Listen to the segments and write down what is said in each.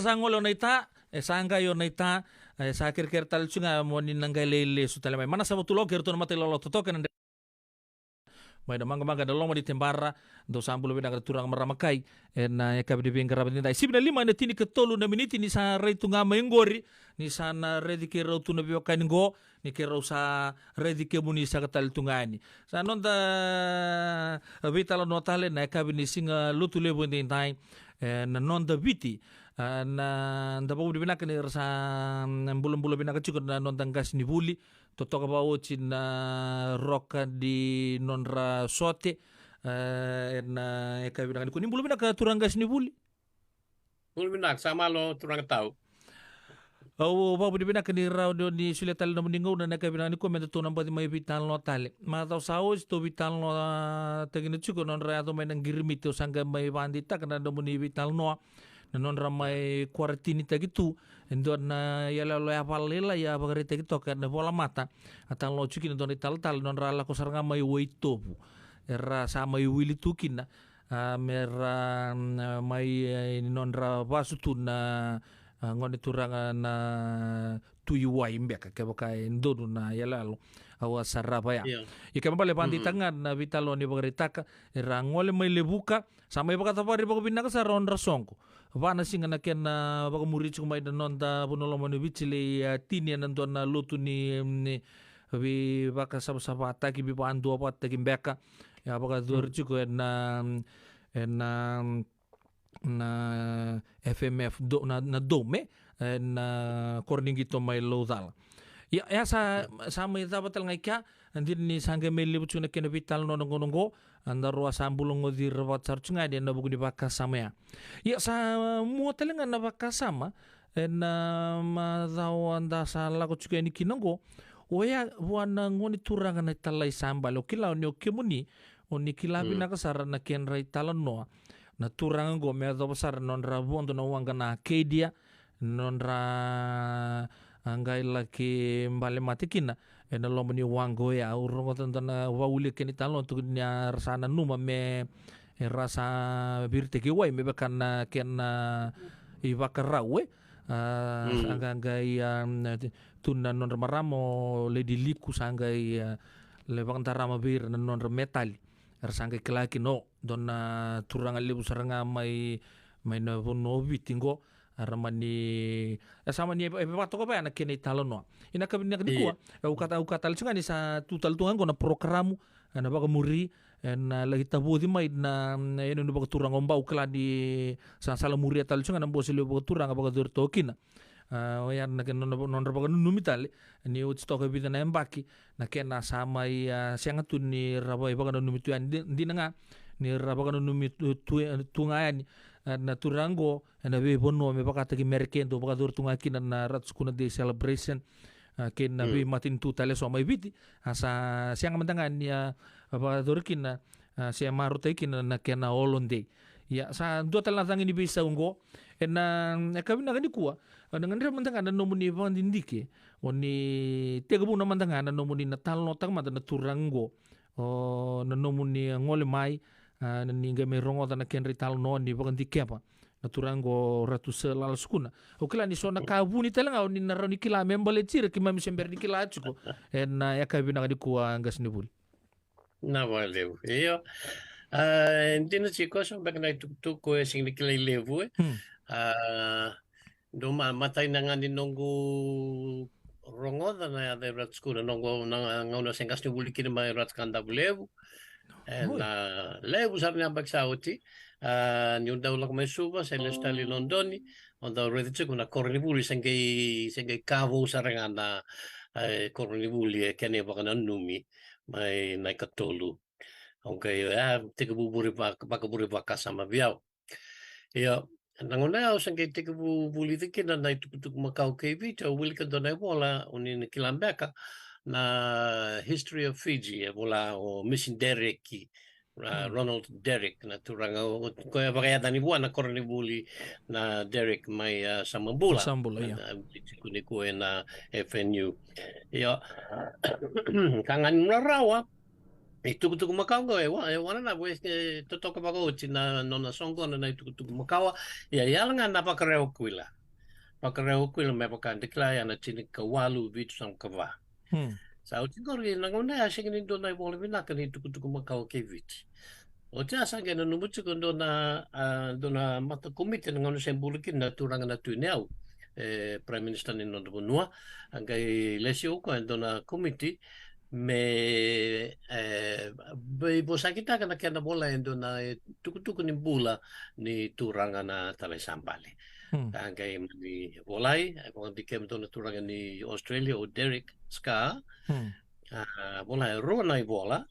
Sangolo na ita, sanga yo na ita, sa kir tal chunga mo ni nangailele su talamay. Mana sa mutulog kerto na matilolo totokan may na manga dalong mo di tembara do sambulo bina turang maramakay na ekabi di bingara bina isip na lima na tini ketolo na miniti ni sa rey tunga mayengori ni sa na ready ke raw tu na biyo kaningo ni ke raw sa ready ke muni sa katal tungani sa non da vitalo notale na ekabi ni singa lutu lebo din tay na non da viti na da bawu bina kanir sa bulong-bulong bina kachukod na non gas ni buli totoka ba ochin na roka di nonra sote na eka binang ko ni bulu bina ka turangas ni buli Bulu binak sama lo turang tahu. o ba budi bina kani raw do ni suletal na muningaw na eka binang ko mento tunang ba di may vital no tale ma taw sao sto vital no tagin chuko non ra to may nang girimito sangga may bandita kana do muni vital no na non ramai kuartini tagitu endo na yala lo ya palela ya bagari tagito ka na bola mata atang lo chukin don tal non rala ko saranga mai woitopu era sa mai wili tukin na mera mai non ra basutu na ngone turanga na tuyu wa imbeka ke baka endodu na yala lo awa sarapa ya ika mabale pandi tangan na vitalo ni bagari taka era ngole mai lebuka sampai baka tapari baka binaka sa ron rasongko vana singa na ken na baka murichi kumai da nonda punolo manu bichile tini nanto na lutu ni vi baka saba ataki bi pandu apa ataki beka ya baka dorchi ko na na FMF do na dome na korningito mai lodal ya sa mai tabatal ngai kya andir ni sangge meli bucu na kena vital no nongo andar ruas ambulong di rawat sarcunga dia na buku di baka sama ya sa mua telengan na baka sama na madao anda sa lako cuka ini kinongo oya wana ngoni turanga na talai sambal okila oni okimuni oni kilabi na kasara na kenra italan no na turanga go me do besar non rabondo na wanga na kedia non ra anggai laki mbale matikina ena lo meni wango ya urungo tantana wauli keni talon tu nya rasana numa me rasa birte ki wai me bakana kena ibakarawe anggai tunna non maramo le diliku sangai le bantarama bir non metali rasangkai kelaki no donna turanga lebu saranga mai na no bitingo aramani sama ni waktu ko pa na kini talon no ina ka binak ni kuwa ukata lunga ni sa tutal tungan ko na programu na baka muri na lagi tabu di mai na ino ni baka turang omba ukla di sa sala muri tal lunga na bosi le baka turang baka dur tokin o yan na non baka numitale ni utsto ko bidan na embaki na kena sama siang tu ni raboy baka numitu di nga ni rabaka numitu tungayan na turango na be bonno me baka tagi merkendo baka dur tunga kina na ratskuna de celebration ken na be matin tu tale so mai biti asa siang mandangan ya baka dur kina sia marutai kina na kena olonde ya sa dua tal natang ini bisa ungo na kami na kuwa dengan dia mandangan na nomuni pandindike oni tega bu na mandangan na nomuni na tal no tang mata na turango o na nomuni ngole mai na ninga me rongo na kenri tal no ni bakan dikepa na turango ratu selal skuna o kila ni sona kabu ni telanga ni na roni kila membale tira ki mami sember ni kila chuko na ya kabi na kuwa ngas ni bul na valeu iyo ndino chicos bak na tuk ko sing ni kila levu do matay na nga ni nongo rongo na ya de rat skuna nongo na ngona sengas ni buli kina may rat kanda bulevu na levu sabi nga bagsauti ni daw lang may suba sa Stali Londoni on daw ready to na kornibuli sengay kavo sa nga na kornibuli kene baka na numi may naikatulu okay tika buburi pa kasama biyaw iyo nangunaw sengay tika bubuli tikin na itukutuk Macau KB cha wili ka doon ay wala unin kilambeka na history of Fiji wala o Mission Derek Ronald Derek na turanga ko bagaya tani buwan na kornibuli na Derek may samambula ya kuni ko na FNU yo kangan rawa tukutuku Macau go wana na to toka bako na nona songo na tukutuku Macau ya yalanga na pakareo kuila. Pakareo kuila me pakan dekla ya na chini kawalu vitu sam kava. Hmm. Sa uti ngori na ngona ya shingini do na bole bina kan tukutuku Macau ke viti. O te asange na numutu ko do na mata komite na ngona sembulikin na turanga na tuneau. Prime Minister ni nona bonua angai lesi o ko do na komite me bosa kita kana kena bola endo na tuku-tuku ni bula ni turanga na talai sambale. Hmm. Angkai ni bolai, kung di kem na turanga ni Australia o Derek Ska, Hmm. bolai ro na bola.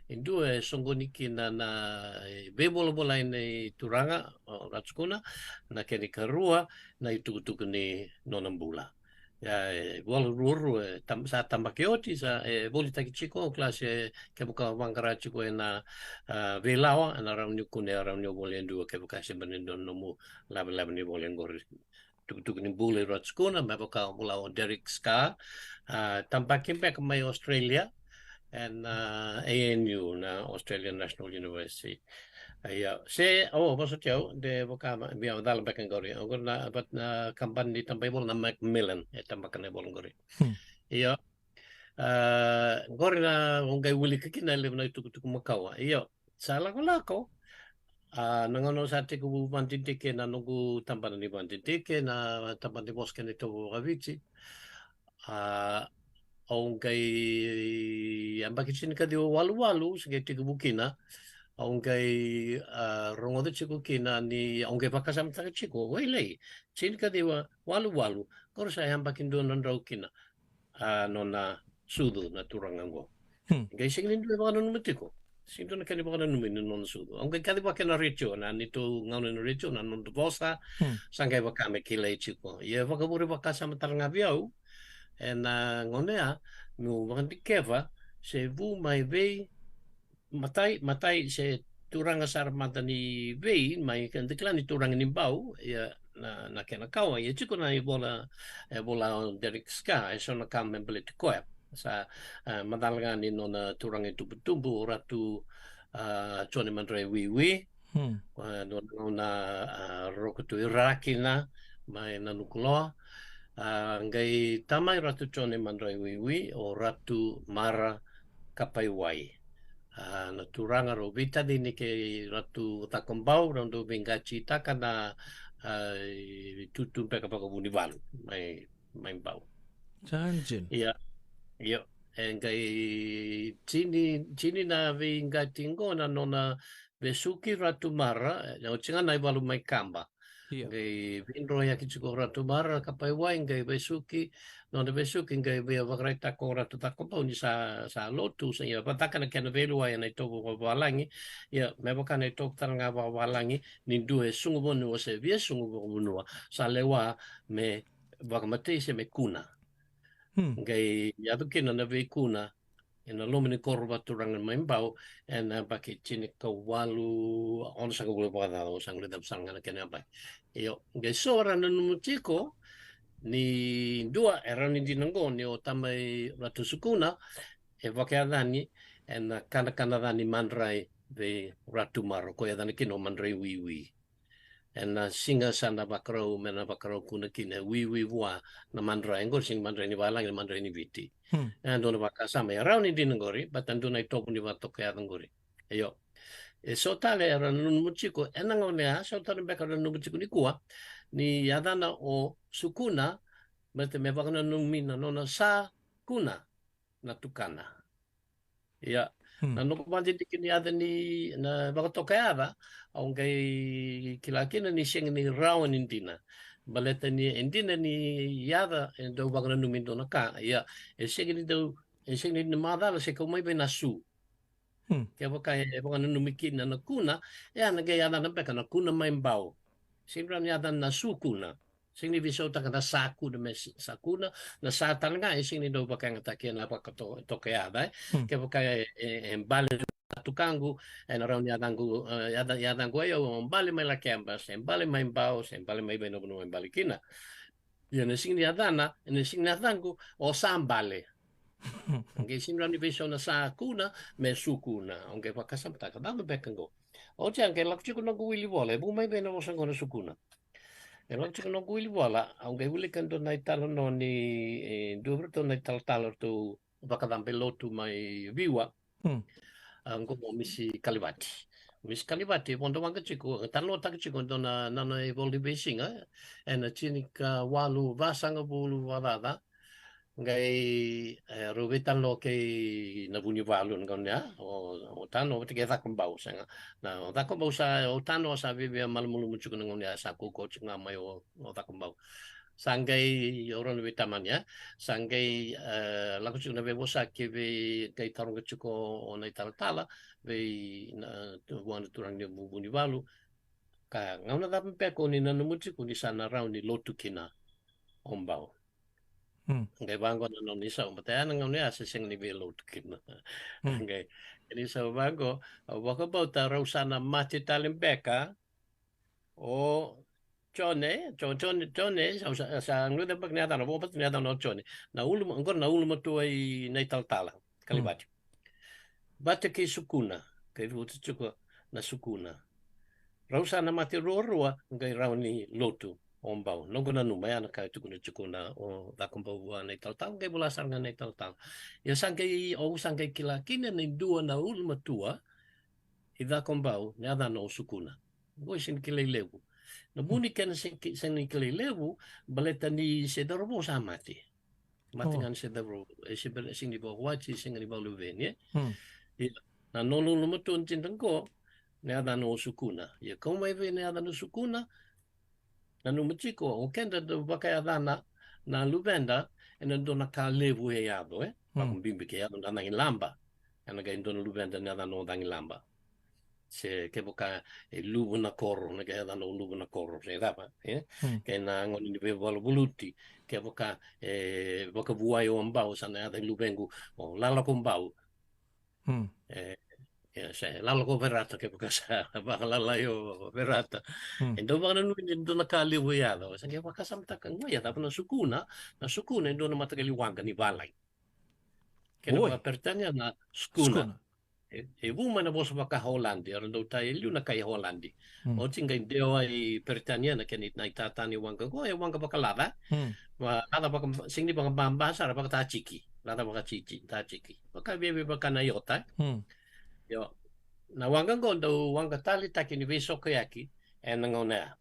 Indu songoniki na be bola ni turanga ratskuna na keni karua na tuku-tuku ni nonambula. Ya wal ruru sa tambakeoti sa boli taki chiko klase ke buka wangkara chiko na velawa na raunyo kune raunyo boli ndu ke buka semben ndo nomu lab ni boli ngor tuk ni boli ratskuna ma buka mula Derek Ska tampakin pe mai Australia and ANU na Australian National University. Iya, maksud jauh de boka biar dalam bakan gori. Anggur na bat na kampan di tampai bol na Macmillan, tambah kena bol gori. Hmm. Iya, gori na unggai wuli kekina le na itu Macau. Iya, salah ko lako. Nangono sa te ko bantintike na nungu tampan ni bantintike na tampan di bos kene to gavici. Unggai ambaki sini ka di walu-walu sige te bukina. Aunque rongodo chico kina ni aunque pakasam taka chico wailei chin ka dewa walu kor sa hamba kindo non raw kina nona sudu na turangango Hmm. gai sing nindu ba non mutiko sinto na kani ba non min non sudu aunque kadi ba kana richo na nito ngano no richo na non bosa Hmm. sangai ba kame kilei chico ye ba kaburi ba kasam taranga biau en ngonea no ba keva se vu mai vei matai se turanga sarmata ni vei mai kan dekla ni turanga ni bau ya na kena kawa ya chiko na bola Derek Ska so na kam membele te koe sa madalga ni nona turanga tubu ratu Johnny Mandre wiwi Hmm. nona roko tu irakina mai na nukuloa ngai tamai ratu Johnny Mandre wiwi o ratu Mara Kapaiwai. Na turanga ro vita dini ke ratu takombau rondo vingachi takana tutu peka peka buni valu mai bau. Janjin. Iya, iya. Engai chini na vingati ngona nona besuki ratu mara, o chinga nai valu mai kamba. Iya. Ngai vinro ya kichuko ratu mara kapai wai ngai besuki nona besuki ngai via vakrai tako ratu tako pau ni sa lotu sa ya pataka na kena velu ai na tobo walangi ya me baka na tok tanga walangi ni due sungu bonu o se via sungu bonu sa lewa me vakamate se me kuna Hmm. ngai ya kena na ve kuna ina lomini korba turangan mai bau na pake chini ka walu on sanga bulu pada o sanga dam sanga na kena pai yo ngai sora na numutiko ni dua era ni dinango ni o tamai ratu sukuna wake adani na kana dani mandrai ve ratu maro ko adani kino mandrai wiwi na singa sana bakrau mena bakrau kuna kina wiwi wa na mandrai ngor sing mandrai ni walang ni mandrai ni viti Hmm. dona baka sama ya rauni dinangori batan dona itopu ni batok ya ngori ayo so tale era nun muchiko enang onea so tale beka nun muchiko ni kuwa ni yadana o sukuna mete me baka nun mina nona sa kuna na tukana ya Hmm. na no kumandi dikini ada ni na baka tokayada aunque kilakina ni sing ni rawan indina baleta ni indina ni yada do baka nun min dona ka ya sing ni do sing ni madala se ko mai bena su Hmm. ke baka baka nun mikin na kuna ya na ga yada na beka na kuna mai mbao singran yada na su kuna sing ni viso ta kana saku de mes sakuna na satan nga sing ni do baka ngata ke na baka to kayada Hmm. ke baka embale tukangu around yadangu yadangu yo embale mai la kembas embale mai mbao embale mai beno no embale kina yo ne sing yadana ne sing yadangu o sambale Nge sinrani besona sa kuna me sukuna. Nge wakasam taka dame bekango. O te anke lak chiku nongo wili wala. E bumai bena wasang kona sukuna. E lak chiku nongo wili wala. Nge wili kanto nai talo no ni duvrto nai talo to wakadampe lotu mai viwa. Nge mo misi kalibati. Misi kalibati pondo wanga chiku. Talo taka chiku na nana e voldi besinga. E na chinika walu vasanga bulu wadada. Ngai rubitan lo ke na bunyi valun kan ya o tano te ke bau sanga na o bau sa o tano sa vive mal mulu mucu kan ngon ya sa ko chinga mai o bau sangai orang lebih taman ya sangai laku chinga be bosa ke be kai tarung ke chuko o nai tala be na tuan turang dia bunyi valu ka ngau na pe ko ni na mucu ni sana round ni lotu kina ombau. Ngai bango na non isa umpataya na ngau niya sa siyang nivelo tukin. Ngai ini sa bango waka bauta raw sana mati talimbeka o chone sa ngluda pag niya na bopat niya na chone na ulum angkor na ulum tu ay naitaltala kalibati. Bate kay sukuna kay rutu chuko na sukuna. Raw sana mati ruwa ngai raw ni lotu. Ombau nongo na numaya na kaya tukuna chukuna o dakumbau wa na italtal kay bulasan nga na italtal ya sangkay o sangkay kila kina na dua na ulma tua ida kumbau nyada no sukuna go sin kilay lewu na buni ka na sin kilay lewu baleta ni sedarbo sa mati matingan sedarbo sin di bawah wachi sin di bawah luveni na nolo lumutun tintang ko nyada no sukuna ya kung may nyada no sukuna na numachiko o kenda do bakaya dana na luvenda ena dona ka levu e yado pakum bimbi ke yado na ngi lamba ana ga indona luvenda na no dangi lamba se ke boka e luvu na koro na ga no luvu na koro se dapa ke na ngoni ni bevalo buluti ke boka boka buai o mbau sana ada luvengu o lala ko mbau se lalo ko verata ke boka sa lala yo verata endo baka nanu endo nakali wiyado sa ke baka samta kan ya tapi na sukuna endo na matakali wanga ni balay kena baka pertanya na sukuna e buma na bosa baka Holandi ando tayo liu na kay Holandi o tinga indewa i pertanya na kenit na itatani wanga ko e wanga baka lada lada baka sing di baka bambasa baka tachiki lada baka tachiki baka bebe baka na yota yo na wanga gondo wanga tali takini beso kayaki nangona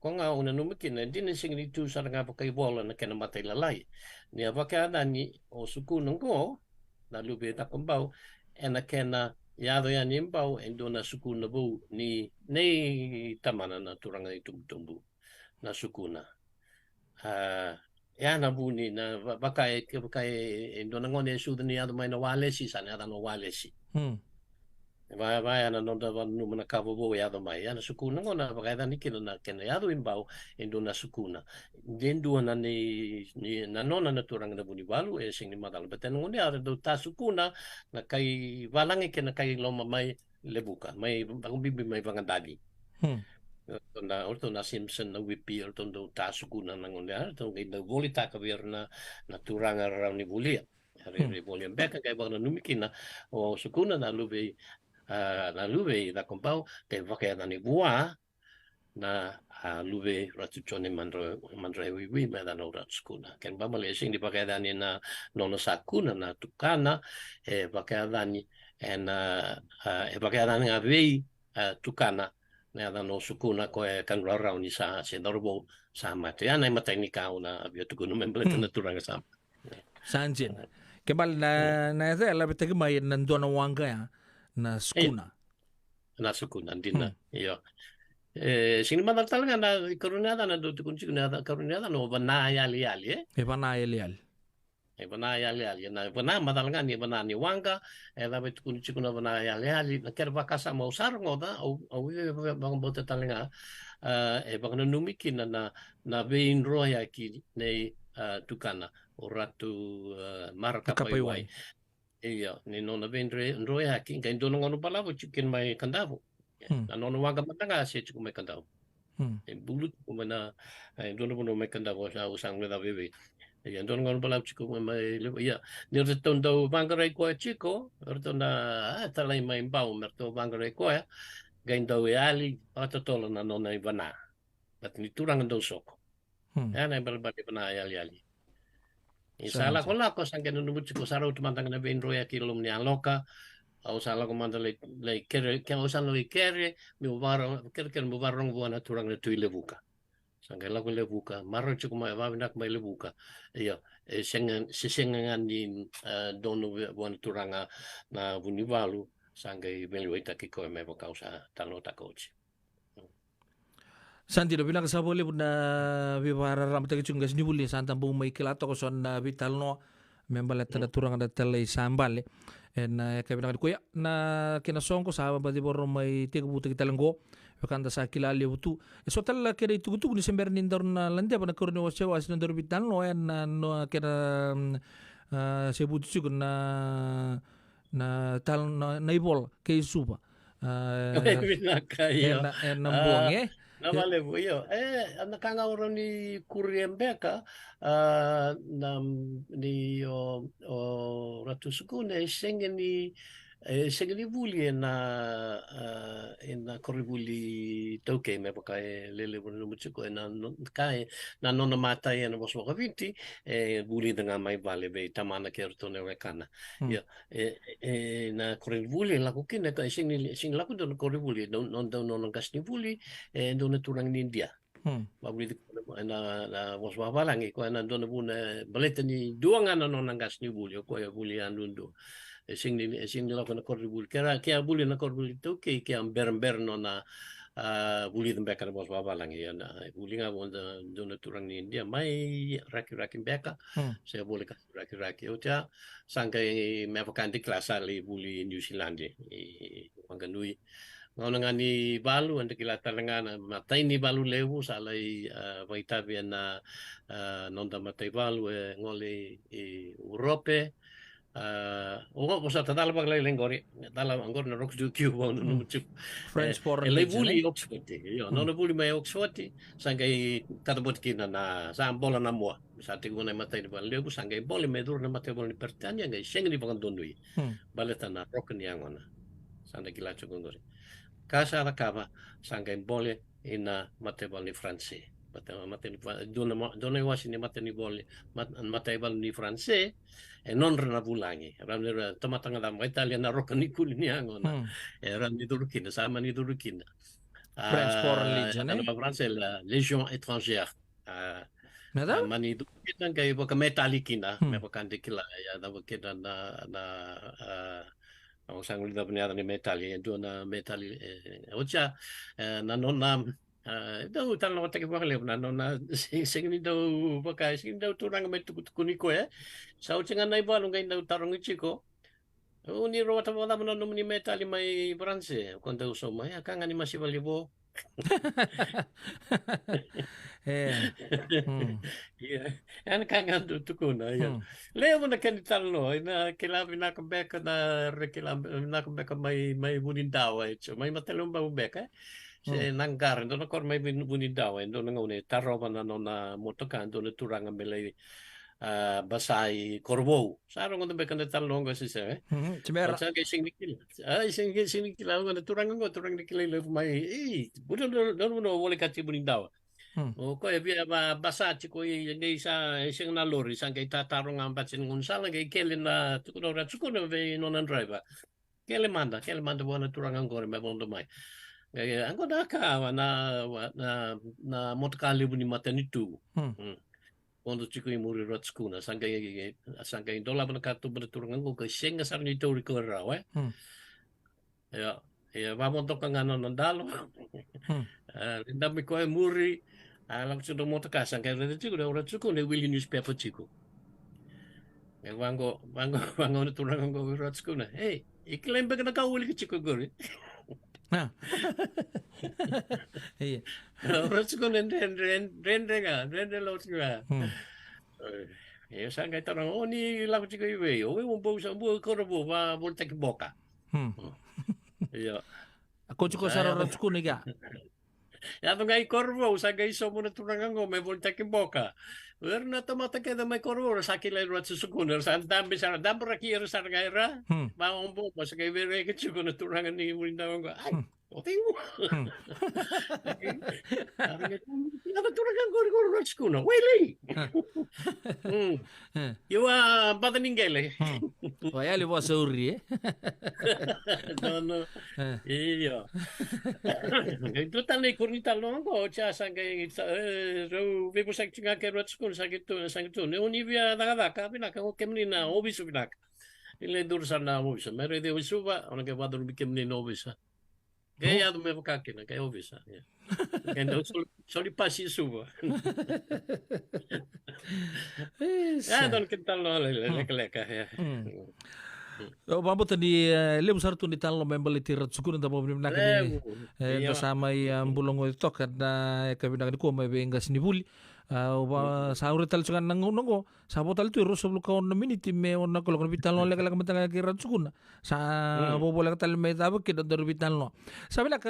ko nga una numikin na din sing ni tu sar nga pakai bola na kena matay lalay ni abaka ni o sukunong ko na lubi ta kumbau na kena yado yan imbau endo na sukuna bu ni tamana na turanga itumtumbu na sukuna ya na bu ni na bakai endo na ngone su ni yado mai na walesi sana yado no walesi Vaya na nonda van numa na kavo bo ya mai ya na sukuna ngona bagai da nikino na kena ya do imbau endo na sukuna dendu na ni na nona na turang na buni balu sing ni madal beten ngone ara do ta sukuna na kai valangi kena kai loma mai lebuka mai bang bibi mai bangandali na orto na Simpson na wipi orto do ta sukuna na ngone ara to ngai na volita ka na turang ara ni bulia hari boleh beka kai bang na numikina o sukuna na lubi na luve da compau te vake da ni bua na luve ratu chone mandre wi me da no rat skuna ken ba male sing di vake da ni na no sakuna na tukana vake da ni vake da ni ave tukana na da no sukuna ko kan ra ni sa se dorbo sa mate ana mate ni ka una avio tu no memble na turanga sa sanjin kebal na za la betagi mai nan dona wanga ya na skuna na sukuna dina iyo sini madal talaga na karuniada na do tukun na karuniada no bana yali bana yali bana yali na bana madal nga ni bana ni wanga la bet kun na bana yali na ker bakasa mo sar ngoda o bang bota talaga bang numikin na bein roya ki nei tukana o ratu marka paiwai iya ni nona vendre ndroe haki ngai dono ngono palavo chicken mai kandavo na nono waga matanga se chicken mai kandavo bulut kumana dono bono mai kandavo sa usang le da bebe Iya, don ngon pala chiko mai lebu. Iya, ni retondo bangare ko chiko, retonda talai mai mbau merto bangare ko ya. Gaindo ali atotolo na nona ivana. Bat ni turang ndo soko. Hmm. Ya na balbati bana ali ali. Saan Isala ko siya? la ko sangke nundu chiko saro tumantang na ben roya kilom ni aloka. Au sala ko manda le kere ke au sala le kere mi waro kere mi warong buana turang na tui lebuka. Sangke lagu lebuka, maro cukup mai wabinak mai lebuka. Iya, sengan di dono buan turanga na buni walu sangke belu ita kiko me kausa talo takoci. Santi do bilang sa boleh na bibara ram tagi chungas ni buli santam bu mai kilato ko son na vital no membala tanda turang ada tele sambal en ka bilang ko ya na kina song ko sa ba di bor mai tiga buta kita lenggo kanda sa kilali butu so tala kena itu tugu ni sember ni ndar na lande ba na korni wase was na ndar vital no en no kena se butu chugo na tal na ibol ke suba Binaka iyo. en nambuang Na vale iyo. Nakanga oro ni Kuriembeka na ni o ratu sukune sengeni buli na koribuli toke me pakai lele bunu muchuko kai na nona mata na bos waka vinti buli dengan mai vale be tamana kerto ne wekana ya na koribuli laku kine ka sing laku don koribuli non kasni buli don turang ni India babuli na bos wabalangi ko na don bune baleta ni duanga na non kasni buli ko ya buli andundo sing laku na koribuli kaya buli na koribuli toke kaya ber no na buli den beka bos wabalangi ya na buli nga wonda don turang ni India mai raki beka saya boleh kasih raki utia sangkai me vakanti klasa li buli New Zealand manganui ngau ngani balu anda kila talangana matai ni balu lewu salai vaitabi na nonda matai balu ngole Europe ko sa tadala pag lai lengori tala angor na rock du kiu no muchu French foreign le legion buli Oxford yo no buli mai Oxford sangkai katabot kina na sa bola na mo sa tingo na matai ni bal lewu sangkai boli medur na matai boli pertanya ngai seng ni pagandondui baleta na rock ni angona sanda kila chukongori kasa rakaba sangkai boli ina matai boli France matai dona wasi ni matai ni boli matai boli France non rena bulangi ram tomatanga da Italia na rock ni kuli ni angona ram ni durukina sama ni durukina French foreign legion Ano ba France la Légion étrangère nada mani durukina kay boka metalikina me boka andikila ya da boka na ang sang lida punya ni metali itu na metali ocha na nona daw tal na take bakle na nona sing ni daw baka sing daw turang met kuniko sa uchinga na iba nung daw tarong ichiko ni ro ta wala mo no ni metali mai branche kon daw so mai akanga ni masibalibo yan kanga tuko na yan leo na kanital no na kilabi na kabeka na rekilam na kabeka may bunindawa ito may matalong ba beka se nanggar do na kor may bunindawa do na ngone taroba na no na motokan do na turanga melay basay korbo sarong ko beka na talong kasi se Cimera sa kay sing nikila na turang nikila may budo no wala ka bunindawa o ko via basati ko nei sa sing na lori sang kay tatarong ang batsin ngunsala kay kelen na tukuno ratsukuno ve non driver kele manda buona turang angkor me bondo mai angko da ka na motkali buni matanitu kondo chiko imuri ratskuna sang kay dola bana katu bana turang angko kay sing sa ni to ko raw ya vamos to kangano nandalo dami ko muri alam sudah mau tekasan kayak itu juga udah cukup nih Willy newspaper cukup yang banggo turun banggo urat cukup nah iklan bagai nak kau Willy cukup gue nah iya urat cukup rende laut juga ya sangat orang oh ni lagu cukup iwe oh mau bau korbo ba boleh tak boka iya aku cukup sarang cukup nih ga Yato nga ikorvo, sa gaiso mo na turangan ko, may volta boka. Pero na tamata kaya may korvo, sa kilay ruat sa sukunar, sa dami sa dami rakira sa ngaira, bawang po, sa kay bere ka suko na turangan ni mo na ko. Ay, okay mo. Yato turangan ko ruat sukunar, wili. Iwa bataningele. Waya li was uri No. Iyo. Itu tanay kurita lo ko cha sangay ro bebo sa kinga ke rot school sa gitu ne univia daga ka pinaka ko kemni na obis pinaka ile dur sana obis mere de usuba ona ke vadur bikemni no obis kaya do me kakina kaya obis kaya soli pasi suba don kental no leka ya. Mambo tadi lebu sartu ni talo membeli tirat sukun da bob na kani da samai bulongo to kada kabina ni ko mai benga sini buli saure tal sukan nango sabo tal tu roso lu kaon na miniti me on ko ko bital no lega mata kirat sukun sa bobo lega tal me da ke do bital no sabi na ka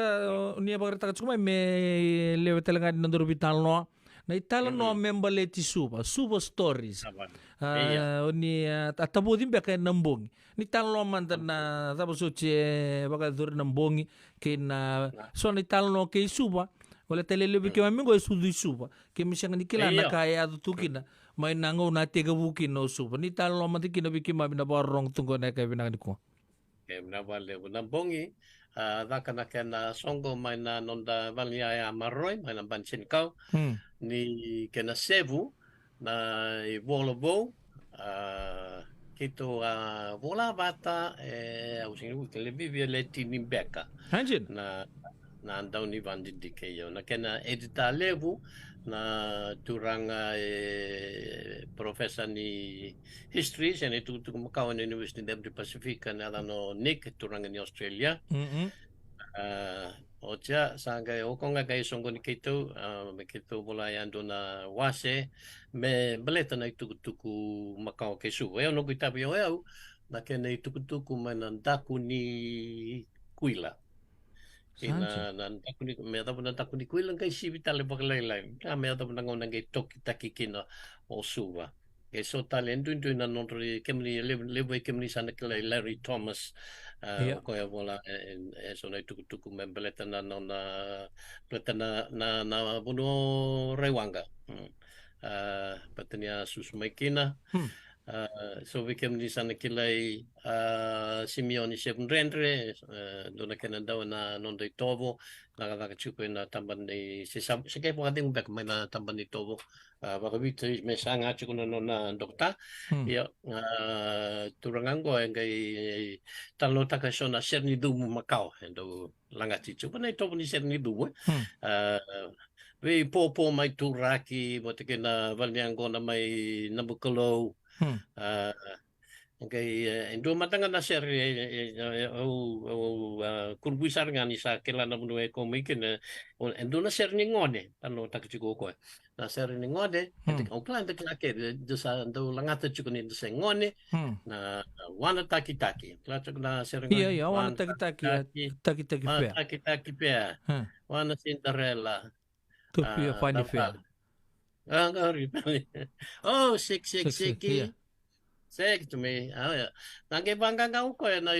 ni ba ta sukuma me lewe tal ga do bital no na itala no membeli ti suba stories ni atabo din ba kay nambong ni talo man na tapos uche baka dur nambongi kina so ni talo kay suba wala telelebe ke mamingo sudu suba ke misang ni kila na kaya adu tukina may nango na tega bukin no suba ni talo man tikina bikima bina barong tunggo na kay binang ko ke na wale nambongi dakana kena songo may na nonda valia maroy may na bansin kau ni kena sevu na ibolobo kito vola bata using televivi leti ni beka na andau ni vandi dikeyo na kena edita levu na turanga professor ni history sen itu makawan University of the Pacific na no Nick turanga ni Australia ocha sanga okonga kai songo ni kito bola yando na wase me beleta na tuku makau kesu no kita bio na kena tuku manandaku ni kuila ina nandaku ni me ta nandaku ni kuila kai si vitale bakalai me ta nangona ngai toki taki kina osuva ke so talento na notri kemni lewe kemni sana kala Larry Thomas ko ya bola so na tuku membeleta na buno rewanga patania susmaikina so we kemni sana kilai Simeoni Seven Rendre dona Canada na nonde tovo na chuko na tamban ni se ke po ating back may na tamban ni tovo baka bito may sanga chuko na dokta ya turangan ko ngay talo takasyon na serni dumu Macau endo langati chuko na ito ni serni dumu we popo may turaki mo tike na valyango na may nabukalo kay endo matanga na sir kurbuisar nga ni sa kilala mo ko may kin endo na sir ni ngode ano takchiko ko na sir ni ngode o plan de klake de sa endo langata chuko ni de ngone na wana taki klacho na sir ngone wana taki pe wana Cinderella tu funny fair oh sik Sek to me. Nange bangga kau ko na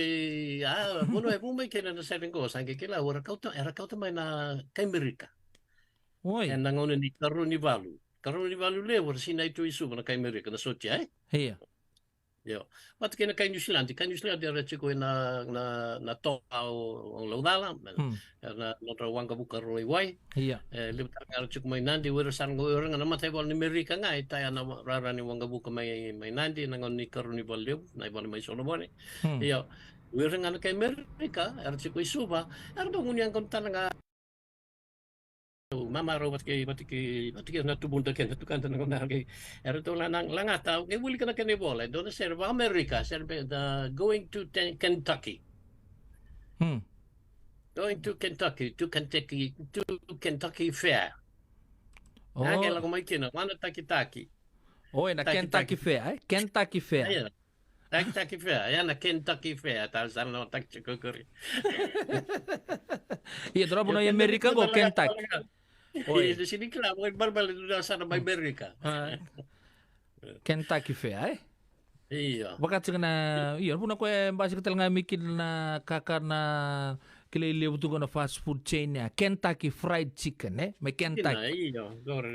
buno e bumay kena na sering ko sange kila era kau to may na kay Amerika. Oi. En nangon ni Karuni Valu. Karuni Valu lewer sina itu isu na kay Amerika na sotya Iya. Yo. Wat kena kay New Zealand era chiko na to au laudala. Na notra wanga buka roi wai. Iya. Libutar karo chiko may nandi wera sarang orang na matay bol ni Amerika nga itaya na rara ni wanga buka may nandi nangon ni Karuni Valu na ibon may solomone. Yo. Wera nga kay Amerika era chiko isuba. Era bangun yang kontan nga mama ro batki na tubunda ken tu kan na ngi era to langata ke wuli kana ken bola do serve America serve the going to Kentucky going to Kentucky Fair angela como ikina wana taki na Kentucky Fair Kentucky Fair Kentucky Fair. Yan na Kentucky Fair. Tapos ano, tagchikukuri. Iya, terus puno Amerika go Kentucky. Oi. Di sini kila mo barbal do sa na Amerika. Kentucky Fair, Iya. Wakat sing na, iya puno ko basi ketel nga mikil na kaka na kilele butu na fast food chain ya Kentucky Fried Chicken, may Kentucky. Iya.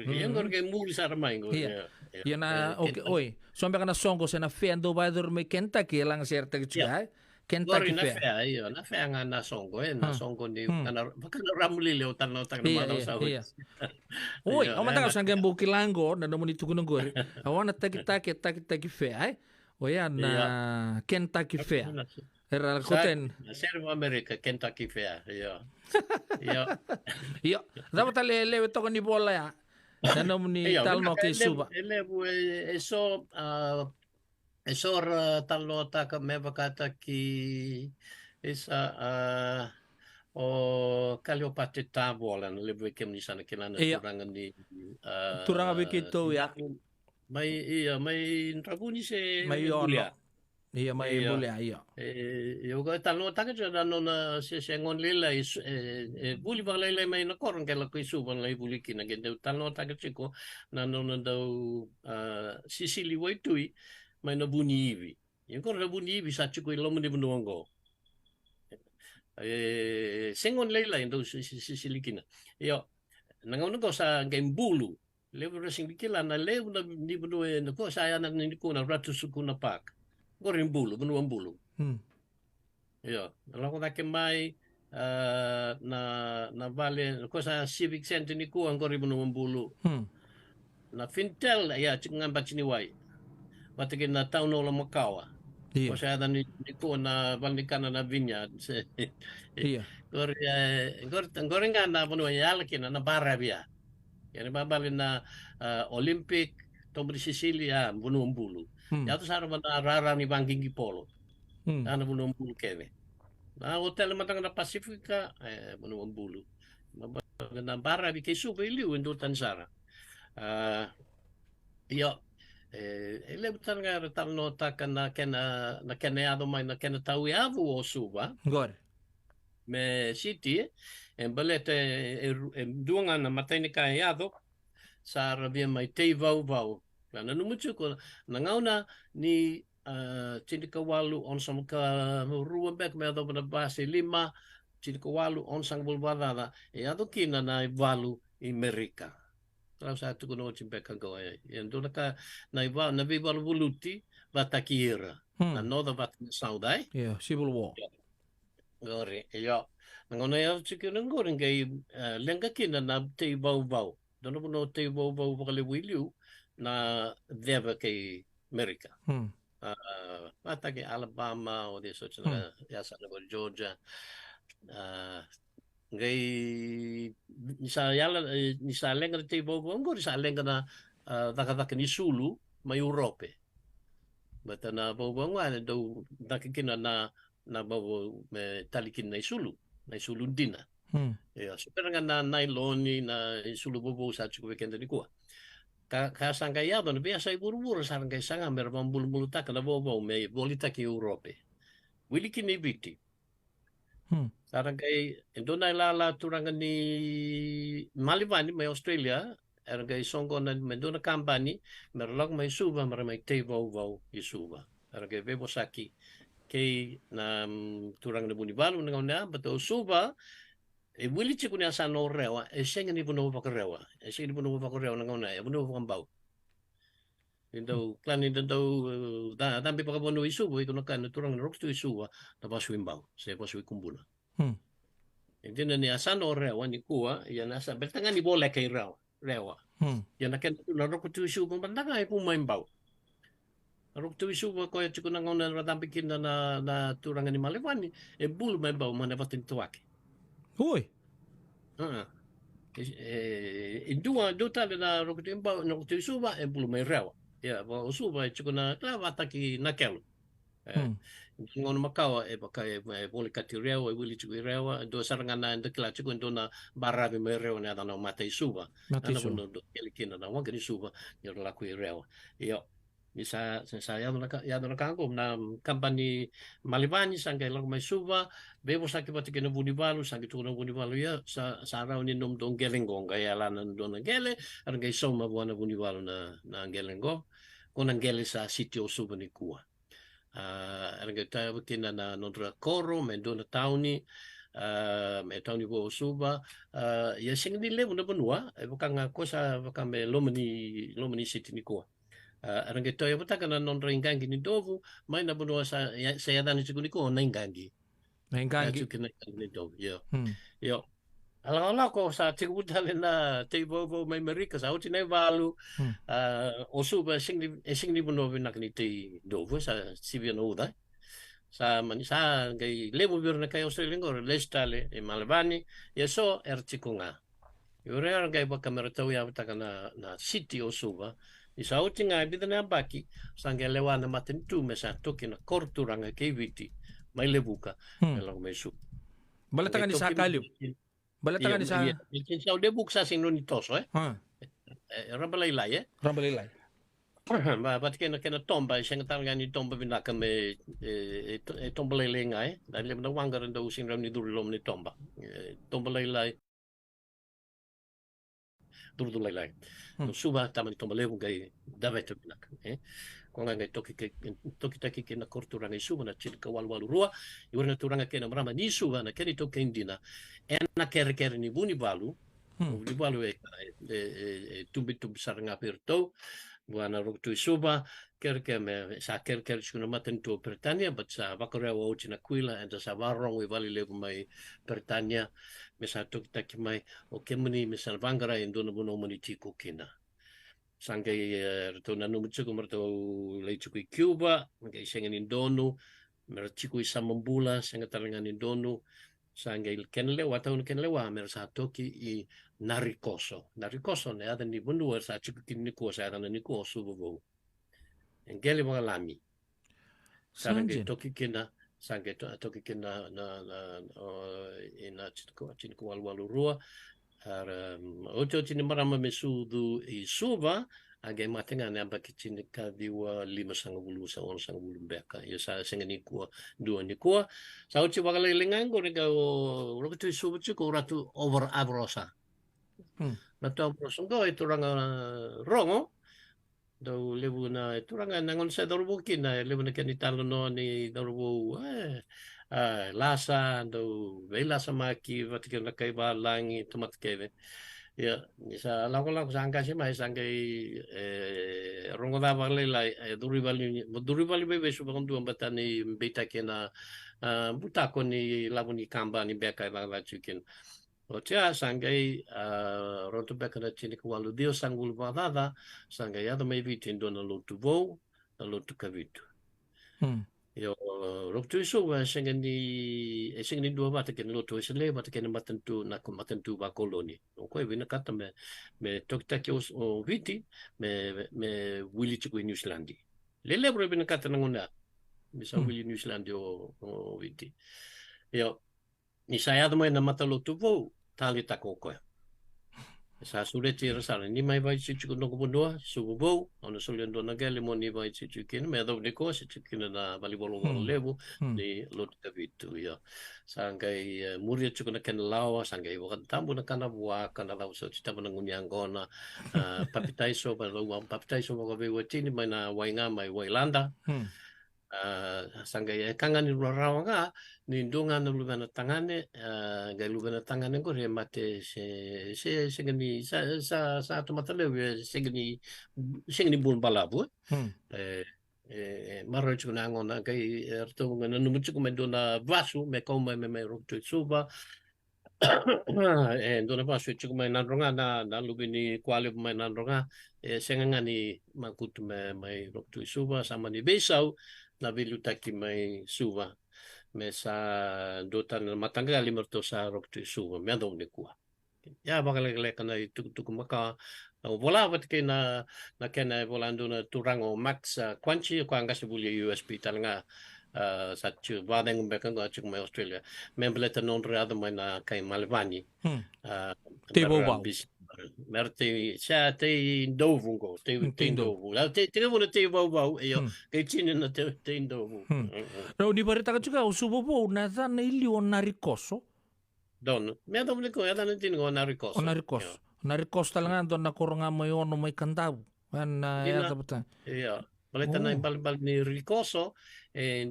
Yan gor kay muli sa ramay go. Iya. Iya na, okay, oi. Sombe ka na songo sa na fendo ba may Kentucky lang serte Yeah. Kentucky Gori na Fair. fea iyo, na fea nga na songgo na songgo ni baka na ramulile tanaw tag na Iya, manaw iya, sa iya. Oi, Iya, awan tayo sa gambu kilango na naman ito kunong gori. Awan na Kentucky Fair, Oi, na Kentucky Fair. Era kuten. Servo America, Kentucky Fair, iyo. Iyo. Iya, dapat tali lewe to ni bola ya. Na naman ni talno kay suba. Elebu esor talo ta ka meva kata ki isa o Kaliopati tabolan lebu kem ni sana kilana turangan di Turanga bikito ya. May trabuni se May bulia. Iya, may bulia, iya. Yo ga talo ta ka no na se sengon lila buli ba lila may nakoron kala ko isuban lay buliki na gende talo ta ka chiko na no na daw Sicily waitui may nabuni ivi. Yung ko nabuni ivi sa chiko ilo mo ni bunuanggo. Sengon lila yung daw Sicily kina. Yo nangaw ko sa game bulu. Levo racing dikila na levo na ni bunuwe na ko saya na ni ko na ratu suku na pak. Gorin bulu, benuang bulu. Iya, kalau kita kemai na vale, ko sa civic center ni ko ang gorin benuang bulu. Na Fintel ya cingan baciniwai. Batikin na town ola Makawa. Iya. Ko sa ni ko na balikan na vinya. Iya. Gorin nga na benuang yalkin na barabia. Yan babalin na Olympic Tomri Sicilia benuang bulu. Yato sa araw na rara ni Bangking Polo. Ano bunuang bulu keme. Na hotel matang na Pacifica, bunuang bulu. Na bara bi kay suba iliw endo tansara. Iyo. Elebutan nga tal nota kana na kenado may na kenatawi avu o suba. Gor. Me city en balete duanga na matay ni kayado sa arabia may tevau. Karena numucu ko nangauna ni Cindikawalu onsang ka ruang bek me ado pada base 5 Cindikawalu onsang bulbadada ado kina na valu Amerika. Terus satu kuno cimpek ko yan do naka na valu buluti batakira. Another bat saudai. Yeah, Civil War. Gore, yo. Nangauna ya cikin gore kay lenga kina na te bau. Dono no te bau bakale wiliu. Na deva kay Amerika. Mata kay Alabama o di so ya sa Georgia. Ngay ni sa lenga te bobo ngo sa lenga na taka ni Sulu may Europe. Bata na bobo ngwa do nakikina na bobo me talikin na Sulu dina. Ya super nga na nylon na Sulu bobo sa chuko weekend ni ko. Kasang kaya doon biasa buru-buru sarang kay sanga meron bulu-bulu ta kana bobo may bolita ki Europe. Wili kini biti. Sarang kay endo na lala turangan ni Malivani may Australia, erang kay songko na mendo na company, meron may suba, meron may tevau isuba. Erang kay bebosaki kay na turang na bunibalo na bato suba wili chiku ni asa no rewa senga ni buno pa rewa senga ni buno pa rewa ngona buno pa kambau indo plan indo da tambi pa buno isu boy kuno kan turang rok tu isu na pasu imbau se pasu kumbuna indo ni asa no rewa ni kuwa ya nasa bertangan ni bola kay rewa ya naken na rok tu isu pambandanga ay pumbau rok tu isu ko chiku ngona ratambi kin na turang ni malewani bul may bau manapatin tuwaki. Oi. Dua tali na rokutimba na rokutimba bulu may rewa. Ya, ba usuba chuko na klava taki nakelo. Ngono makawa baka boli kati rewa wili chuko rewa do saranga na ndekla chuko ndo na barabi may rewa na na mata isuba. Ana bundo kelikina na wanga isuba yo la ku rewa. Yo. sa ya na kangko na kampani Malivani sangke lang may suba bebo sa kipati kina bunibalu sangke tukuna bunibalu ya sa araw ni nom dong gelenggo kaya lanan do na gele ar gay soma buana bunibalu na gelenggo kung ang gele sa sitio suba ni kuwa ar gay tayo kina na nondra koro may do na tauni may tauni bo suba ya sing ni levo na banua bukang ko sa bukang may lomani city ni kuwa arang ito yung pata na non ringangi ni dovu may nabuno sa yadan ni ko na ingangi Naingangi. ni dovu yo Hmm. yo ala ko sa tigutale na tibobo may merika sa uti na balu osu ba sing ni buno na kaniti dovu sa sibian uda sa manisa gay lebo bir na kayo sa lingor lestale e malvani yeso ertikunga yore ar gay ba kamera taw ya pata na city osuba isa uti nga bida na baki sangge lewa na matin tu mesa toki na korturanga kay viti may lebuka lang may su Balatangan ni sa kalyo. Balatangan ni sa ilkin sa de buksa sin ni toso rabalaylay Rambalilay. ba bat kena tomba sing tanga ni tomba binaka me tomba laylay nga dahil na wangaran daw sin ram ni dulom ni tomba tomba laylay durdulaylay suba taman tomba lewu gay davet binak kung nga toki taki kena korturanga suba na chin kawalwalu rua iwarna turanga kena marama ni suba na keni toki indina ena kere ni buni balu buni balu tumbi saranga pirto buana roktu suba kerke me sa kerke skuna maten to pertania but sa bakore wa uchina kuila and sa warong we vali lebu mai pertania me sa toki taki mai o kemuni me sa vangara indona bono moni tiko kina sangge to na numu chuku marto lei chuku Cuba ngai sengen indonu mer chuku samambula senga tarangan indonu sangge kenle watau kenle wa mer sa toki I narikoso ne ada ni bundu sa chuku kini ko sa ada ni ko subo engeli mga lami sangge toki kina sangge toki kina na ina chiko walwalu rua ocho chini marama mesudu I suba age matenga ne ambaki chini kadiwa 5 sa 11 beka ya sa sengeni kuwa dua ni kuwa sa uchi wakalelengango rega rokitu suba chuko ratu over abrosa ratu abrosa go itu ranga rongo do lebu na itu ranga nangon sa dorbo kina lebu na kanitalo no ni dorbo lasa do lasa maki vatikan na kay balangi tomat keve ya isa lako sangka sih mai sangkai rongo da bale lai duri bali bebe su bakon tuan batani beta kena butako ni labu ni kamba ni beka la chicken Otia sangkai roto beka na chini kwalu dio sangul badada sangkai ya mai vitin do na lotu vo na lotu kavitu yo roktu iso wa sengen ni dua bata ken lotu isle bata ken matentu ba koloni ko vina kata me tokta ke o viti me wili chiku New Zealand lele bro vina kata ngona bisa wili New Zealand o viti yo ni saya mo na mata lotu vo tali takoko sa sulit tira sa ni mai vai chichu no kubundua sububo ono sulen do nagale mo ni vai chichu kin me do ni ko chichu kin na balibolo lebu ni lot kavitu ya sangai muri chichu na ken lawa sangai wakan tambu na kana bua kana lawa so chita na ngunyangona papitaiso ba lo papitaiso mo be wetini mai na wainga mai wailanda sangga kangan ni rawa nga ni ndunga na lubana tangane ga lubana tangane ko re mate se ngani sa to matale se ngani bun balabu maro chu na ngona kai erto ngana numu chu me dona vasu me ko me rokto suba dona vasu chu me na ronga na lubini kwale me na ronga sengangani makutu me rokto suba sama ni besau na vilu taki mai suva me sa dotan matanga limerto sa roktu suva me ando ne kuwa ya bakale kana tu maka vola wat kena na kena volando na turango max kwanchi ko anga sebuli USP talanga sa chu badeng mbeka ngo chu mai Australia me bleta non reado mai na kai Malvani Tebo bau Mer te sa te ndovu go, te Tindo. ndovu. La te mo te vau io che cine na te ndovu. Na unibaritaga juga o subobo na dana ili o narikoso. Don. Me do ko ya dan tin go na rikoso. O narikoso. Narikoso talaga don na koronga mai ono mai kantabu. Kan ya tapata. Iya. Baleta na bal ni rikoso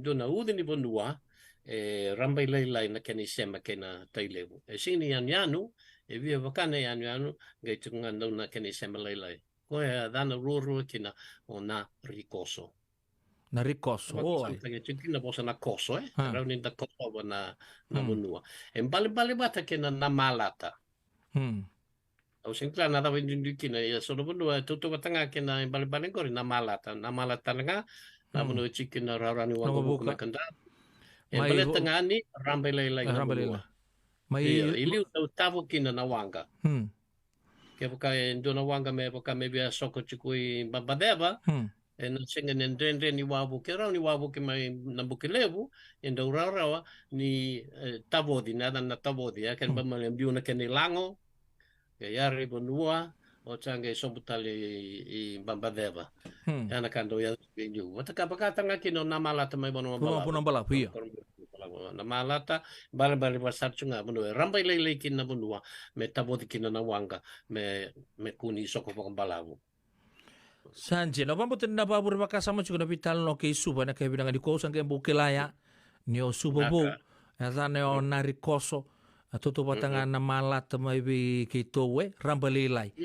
do na udi ni bonua rambai lai na keni sema kena tailevu. Sini yanu via vakane yanu ngai tunga na keni sema lai. Ko ya dana ruru kina o na rikoso. Na rikoso. Oi. Kina bosa na koso Rau ni da koso na bonua. Bali bata kena na malata. Au singkla na daw hindi kina ya so no tutu batanga kina bali ko rin na malata nga na mono chicken na rarani wa ko kanda bali tanga ni rambe lai mai ili tavo kina na wanga ke boka ndo na wanga me boka me bia soko chikui babadeva na singa ndende ni wabu ke rau ni wabu ke mai na bukilevu ndo rawa ni tavodi na tavodi ya kan ba mbiu na ken lango yari bonua o change sobutali I Bambadeva. Ana kando ya binju. Wata kapakata nga kino namalata may bono mabala. Bono mabala piya. Namalata bari basar chunga bono rambai lele kin na bonua me tabodi kino na wanga me kuni soko pokon balabu. Sanje no pambutin na babur makasama chuko na vital no ke suba na ke binanga di kosan ke bukilaya ni o suba bo. Ata ne o narikoso. Toto batanga na malata mai bi kitowe rambalilai.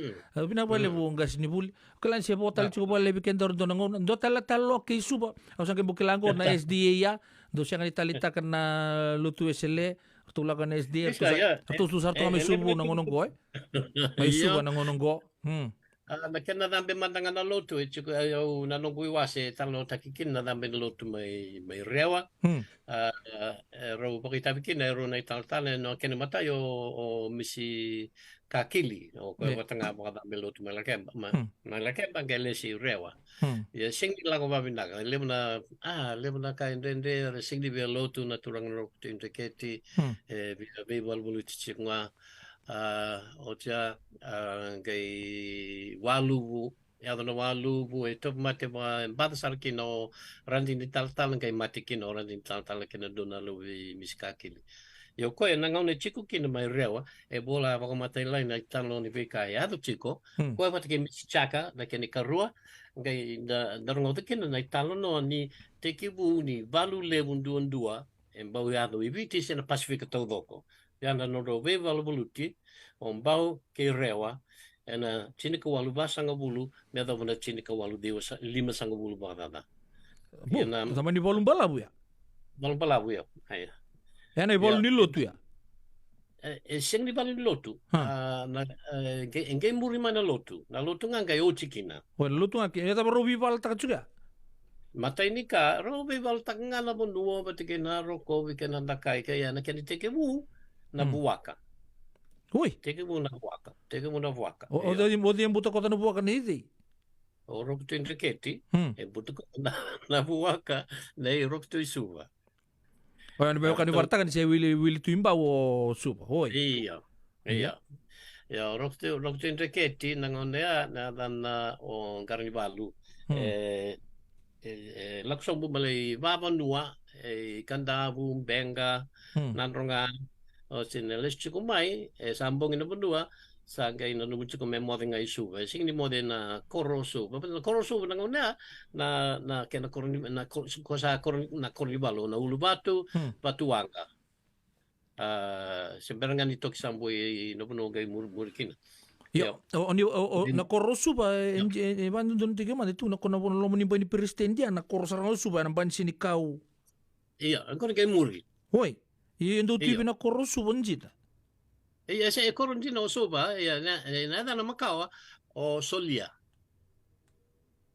Bina bale bunga sinibuli. Kalan siya botal chuko bale bi kendor donangon. Do talo ke suba. Ausan ke bukilango na SDA ya. Do siya talita kan na lutu SLE. Tula kan SDA. Atu susar to kami subo nangonong go. May suba nangonong go. Nakena dambe mandanga na lotu chuko au na nongui wase talo takikin na dambe lotu mai rewa. Ro pakita bikin ro na italtale no kene mata o misi kakili o ko batanga mo dambe lotu malakemba ngele si rewa. Ya sing lago babindaga lemna ka ndende sing di lotu na turang ro tinteketi be balbulu chikwa oja gai walubu ya no walubu top mate ba badasar kino randin di tal gai mate kino randin tal kino dona lubi miskakili yo ko na ngone chiku kino mai rewa bola ba ko mate lai na talo ni beka ya do chiko ko mate ke mischaka na kene karua gai da rongo kino na talo no ni tekibu ni balu lebun dua bau ya do ibiti sena pasifika todoko yana no do be valvoluti on bau ke rewa ena chinika walu basanga bulu me da vona chinika walu dewa 5 sanga bulu bagada yana tamani volum balabu ya ya ai yana volum ni lotu ya sing ni balu lotu na nge muri mana lotu na lotu nganga yo chikina o lotu ngaki ya ta robi val ta juga mata ini ka robi val ta ngana bonduo batike na roko weekend anda kai ka yana keni teke bu na buaka. Ui. Teke mo na buaka. O di buto kota na buaka ni di. O rok tu intriketi. Buto kota na buaka na rok tu isuba. O yan ba kan iwarta kan siya wili tu imba o suba. Oi. Iya. Ya rok tu intriketi nangonea na dan o karnivalu. Laksong bumalay babanua kandabu benga nanrongan o sineles chico mai sambong ina bundua sanga ina no chico memori ngai su sing ni mode na korosu na ngona na kena koroni na kosa koroni na koribalo na ulubatu batuanga semberangan itu kisambui no buno ngai murkina yo na korosu ba ban dun tiga man itu na kono lo moni bani presidentia na korosa su ba na ban sini kau iya angkon ngai muri hoi Indo tibi na korosu bonjita. Iya sa koronji no soba ya na na makawa o solia.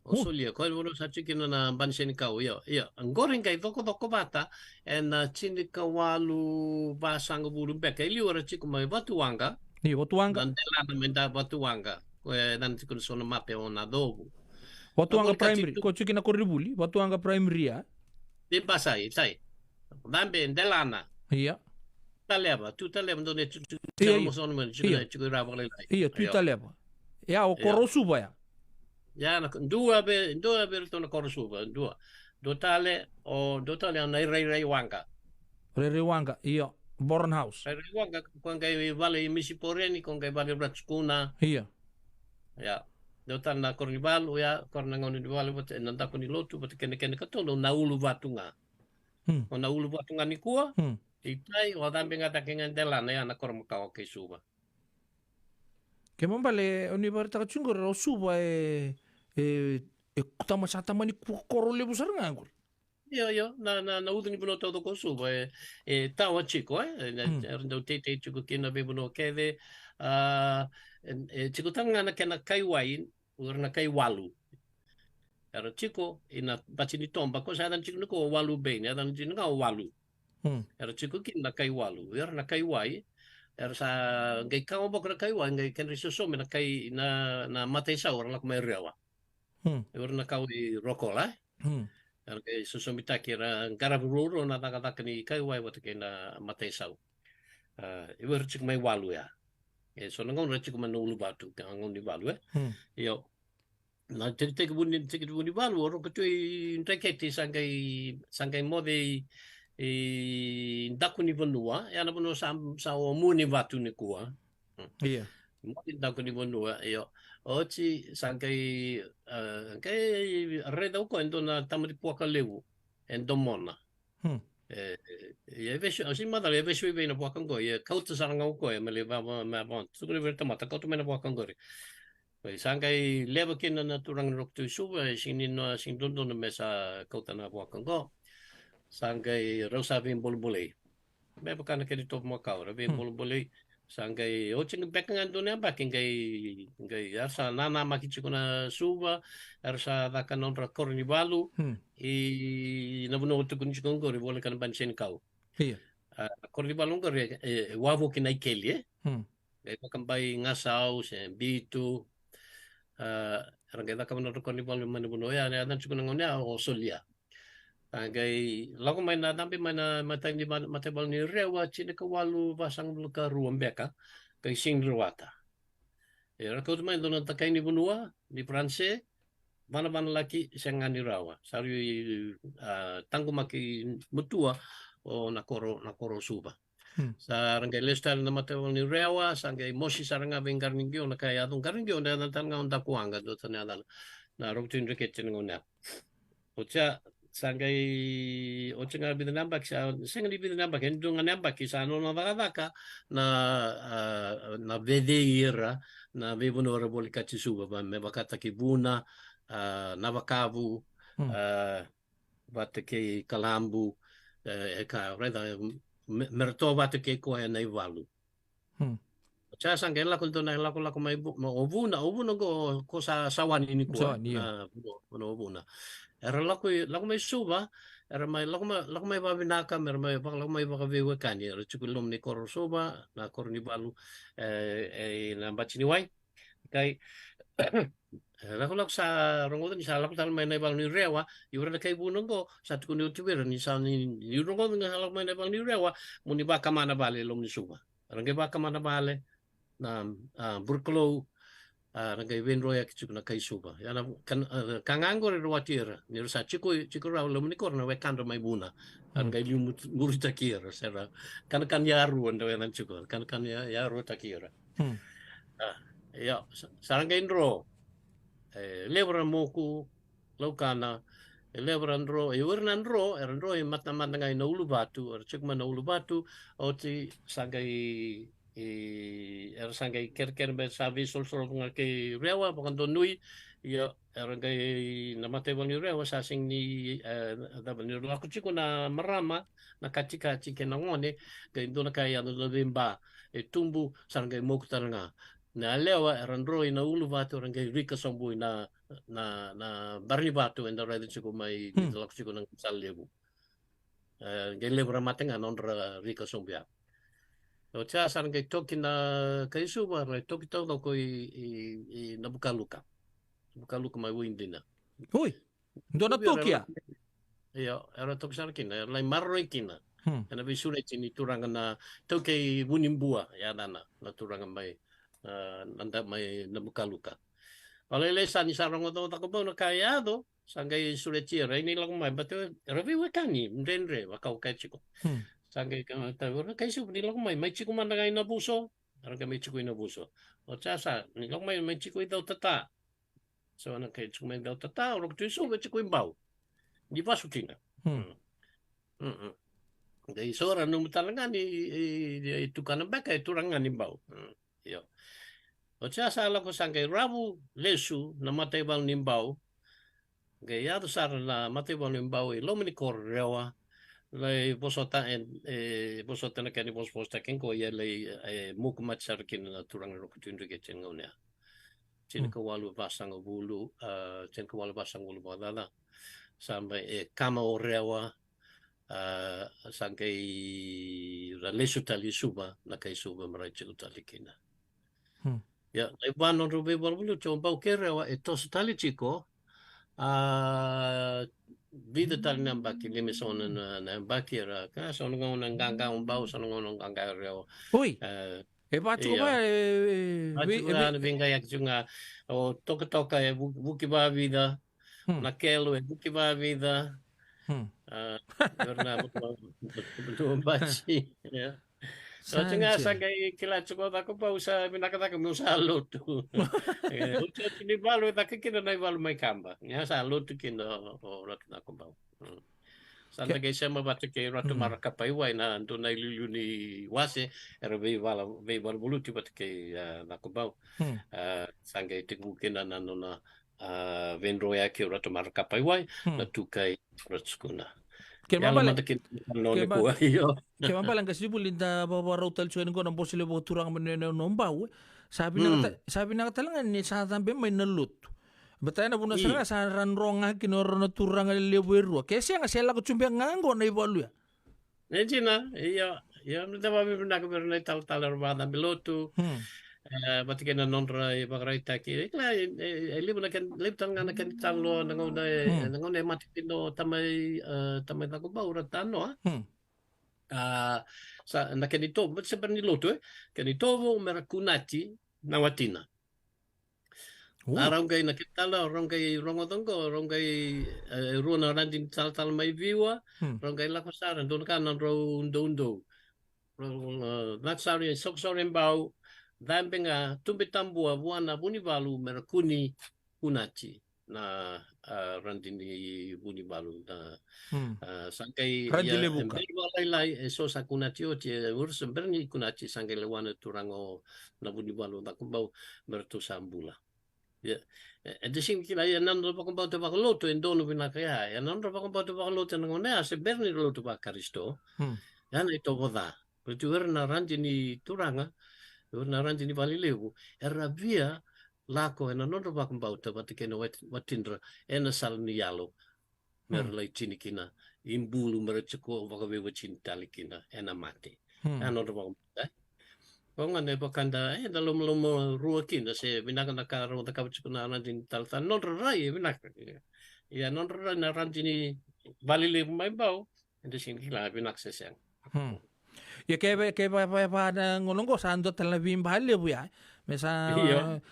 O solia ko mo sa chikin na bansen ka yo. Iya anggoring kay doko bata en chini kawalu basang bulu beka ili ora chiku mai batuanga. Ni batuanga. Dan dela na menda batuanga. Ko dan chiku sono mape on adobo. Batuanga primary ko chikin na koribuli batuanga primary ya. Di pasai sai. Dambe delana. Iya. tutaleba ndone Iya, tsara iya. moson men Iya. chiku raba le lai. Iya, Ayo. tutaleba. Ya, o Ya. korosuba ya. Ya na dua be tona korsuba dua. Dotale ana rai wanga. Reriwanga, iya. Bornhouse. Rai wanga kon kai vale misiporeni kon kai vale ratskuna. Iya. Ya. Dotan na kornibalu ya korna ngoni dibalu bote nanda koni lotu bote kene katono na ulu vatunga. Hmm. Ona ulu vatunga ni kua. Hmm. Itai o dambe ngata kengan delana ya na kormaka ke suba. Ke mambale oni barita kachungo ro suba kutama satama ni koro lebu sarangangol. Yo, na udini buno todo ko suba tawa chico ndo tete chico kina be buno keve chico tanga na kena kai wai urna kai walu. Era chico ina bachini tomba ko sa dan chico ko walu be ne dan chico ko walu. Era chico kina kai walu era na kai wai era sa ngai ka obo kai wai ngai ken riso so na kai na mate sa ora la kuma rewa. Era na kai rokola. Kaya susumita kira garaburo na taka ni kaiwai wata kena matay saw. Iwer chik may walu ya. So nangon rechik manulu batu kangon di walu Yo. Na tek buni walu oro ketui nteketi sangkai mode daku ni benua ya na benua sa muni batu ni kuah. Iya. Mungkin daku ni benua yo. Oci sangkai kai reda ko endo na tamri puaka lewu endo mona. Ye vesh asi mada le vesh we na puaka ngo ye kauta saranga ko ye mele ba sugri verta mata kauta mena puaka ngo. Sangkai lewu kin na turang rok tu su sinin no sin dondo na mesa kauta na puaka ngo. Sangkai rosa vin bolbole. Me bukan ke di top makau vin bolbole. Sangkai oching bekangan dunia baking gai arsa nana makichi kuna suba arsa dakan non rakor ni balu I nabuno tu kun chikon gori boleh kan banchen kau Iya. kor ni balu gori wavo kinai keli gai pakan bai ngasau se bitu rangai dakan non rakor ni balu mana buno ya dan chikon ngonya o solia Sangkai lagu main na tampi main mata ni mata bal ni rewa chine ka walu basang luka ruam beka kay sing ruata. Era kau main doon takai ni bunua ni Pranse mana laki sengan ni rawa. Sari tanggu maki mutua o nakoro suba. Sa rangkai lestar na mata bal ni rewa sangkai mosi saranga bengar ningyo na kaya adung karingyo na tanga onda kuanga do tanada na roktin reket ngona. Ocha sangkai ochenga bida nambak sa senga di bida nambak endunga nambak sa no na vaka na vedeira na vevono raboli kachisuba ba me bakata ki buna na vakavu bate ke kalambu ka reda merto bate ke ko na ivalu Cha sangkai la kunto na la mai ovuna ko sa sawani ni ko na ovuna Era laku mai suba, era mai laku mai babinaka, era mai laku mai bakavewe kani, era chukulum ni koro suba, na koro ni balu na bachini wai. Kai laku sa rongodan sa laku tal mai na balu ni rewa, iura na kai bunong ko sa tukuni utibera ni sa ni rongodan na laku mai na balu ni rewa, muni baka mana bale lom ni suba. Era ngai baka mana bale na burklo nagai venro ya kichu na kai suba yana kangango re watira ni sa chico ra lo ni korna we kando mai buna nagai liu murita kira sera kan ya ru ndo yana chico kan ya ru takira ya saranga indro lebra moku lokana lebra ndro urna ndro ndro mata ngai no ulu batu chikma no ulu batu oti sangai sangkai ker be sabi sol ke rewa bukan donui ya ngai namate bani rewa sasing ni da bani laku chiko na marama na katika chike na ngone ke ndona kai ando bimba tumbu sangkai moktaranga na lewa randroi na ulu batu ngai rika sombu na barni batu enda rada chiko mai laku chiko na sallebu ngai lebra matenga non rika sombu O cha sarang kay toki na kay suba ray toki tau ko I nabukaluka. Nabukaluka may windi na. Uy. Ndo na toki ya. Iyo, era toki sarang kina, lay marroy kina. Kana visulet ini turangan na tau kay bunimbua ya nana na turangan may nanda may namukaluka. Palelesan ni sarang to takubo na kaya do sangay suletira ini lang may bato ravi wakani mrenre wakau kay chiko. Sangay ka tawor kay su ni lang may chiko man ngay nabuso. Arang kay chiko inabuso. O tsasa ni lang may chiko daw tata. So ana kay chiko may daw tata o tu su chiko imbau. Di pa sutinga. Dai sora no talaga ni itu kana baka itu rangan imbau. Yo. O tsasa ala ko sangay rabu lesu na matay bal nimbau. Gaya to sar na matay bal nimbau lo mini korrewa. Lai posota posota na kani posta ken ko ya lai mukmat sarkin na turang ro kutundu ke chengonia. Chen ko walu pasang bulu chen ko walu pasang bulu badala sampai kama orewa sangkai lesu tali suba na kai suba marache utali kina. Ya, iban on rube bolu chompa ukerewa etos tali chiko vida tali nambaki limison na bakira ka sono ngang ganga umbau sono ngang ganga reo. Ui. Bacu ba vinga yak junga o toka buki ba vida nakelo buki ba vida karena betul baci ya. So tinga sangay kila chuko ako pa usa binakata ko usa luto. Uto ni balu ta kikino na balu may kamba. Nya sa luto kino o rat na ko ba. Santa kay siya mabati kay ratu maraka pa iway na ando na ilulu ni wase era be bala buluti bat kay nakubaw. Sangay tigbukin na nano na vendroya kay ratu maraka pa iway na tukay ratskuna. Kaya mabalang kasi bulinda bawa rautal cuan ko nang bosile bo turang menene nombau. Sabi na katalangan ni sa tambe may nalut. Batay na buna sa ranronga kinoro na turang leweru. Kasi nga sila ko chumbe ngango na ibalu ya. Nejina, iya mita babi benda ko bernay tal arbada bilotu. Bati kena nonra bagray taki. Ikla libu na kan liptan nga nakan talo nangone mati pino tamay tako ba uratano sa nakanito but sa berniloto kanito mo merakunati nawatina. Arang kay nakitala, arang kay rongodongo, arang kay ruana randin tal may viwa, arang kay lakosaran don kanan ro undo. Naksari soksoren bau Dampinga tumbitambua buana bunibalu merakuni kunaci na randini bunibalu na sangkai randile buka lai so sakunaci oci urus berni kunaci sangkai lewana turango na bunibalu na kumbau bertu sambula ya edi sing kila ya nandro pakumbau te bakaloto endono binakaya ya nandro pakumbau te bakaloto ngone ase berni loto bakaristo ya na ito boda berjuer na randini turanga naran jini bali lewu era via lako ena non roba kumbauta batikena watindra ena sal ni yalo merlai chini kina imbulu merecheko bakawe wachin talikina ena mate non roba kumbauta konga ne bakanda dalom rua kina se binaka nakaro takapchuna jini talta non rai binaka ya non rai naran jini bali lewu mai bau ende sini kila binak sesang ya kayak pada ngolonggo sando telebim bali bu ya mesa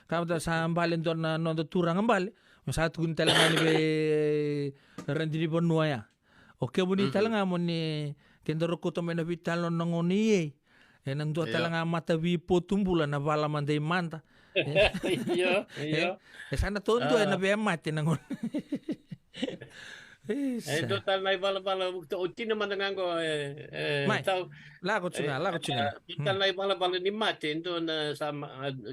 kamu dah sambalen don non turang bali mesa tugun telangan be rendini bonua ya oke buni telangan moni kendoro ko to mena vital non ngoni enang do telangan mata vi potumbulan na bala mandai manta iya sana tondo na be mate nangon total na bala uti naman nangango tau lago chunga total na bala ni mate ndo na sa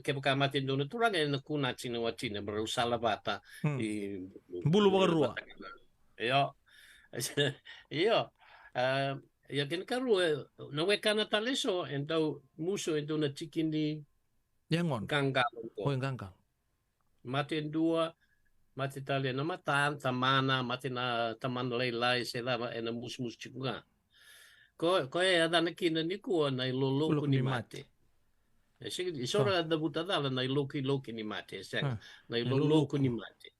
kebuka mate ndo na turang na kuna china watina berusala bata bulu bagarua iyo ya ken karu no we kana taleso endo muso endo na chikini yangon ganga mate dua mati talia na matan tamana mati na taman lai sela ena mus chikunga ko ada na kina ni ko na lolo ko ni mate isora da butadala na loki ni mate sen na lolo ko ni mate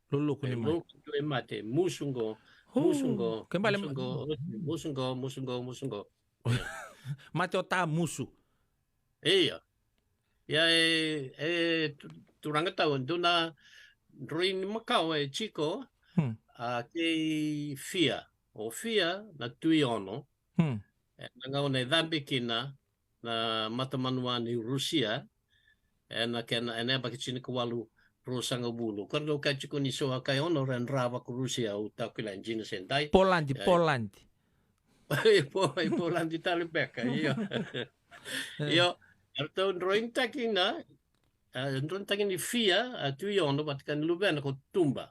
mate musungo kembali musungo Mate o ta musu. Iya. Ya turang taon do na rin Macau Chico kay FIA. O FIA na tuyono na ngayon ay dambikina na matamanuan ni Rusia na kena ene bakit sinikawalu Rusa nga bulo. Kardo ka chiko ni so kayo no ren rava ko Rusia o takilan jina sentai. Polandi. Polandi talibeka. Iyo. Arto drawing takin na drawing takin ni FIA tuyono bat kan luben ko tumba.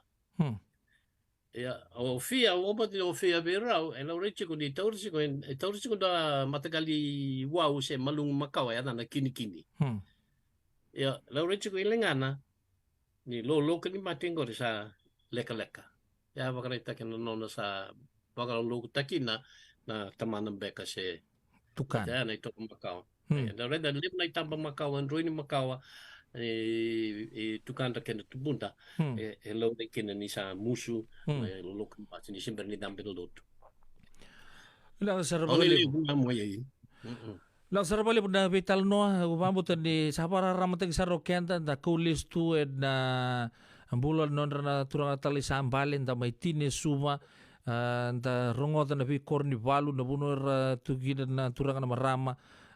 Ya, o FIA obat o FIA berau ela rechi ko di taursi ko da matagali wow se malung Macau ya na kini. Ya, la rechi ko ilengana ni lo kan matingo sa leka. Ya bakal takin no sa bakal lo takin na tamanan beka se Tukan. ya na ito Macau. Da reda lim na itamba Macau and ruin Macau tukan da kena tubunta lo de kena ni sa musu lo kan pa ni simber ni dambe do dot. Lang sarabali. Lang sarabali na vital no umabot ni sa para ramatag sa rokenta da kulis tu na ambulan non na turang tali sa ambalin da may tine suma da rongoda na vi kornivalu na bunor tugida na turang na marama.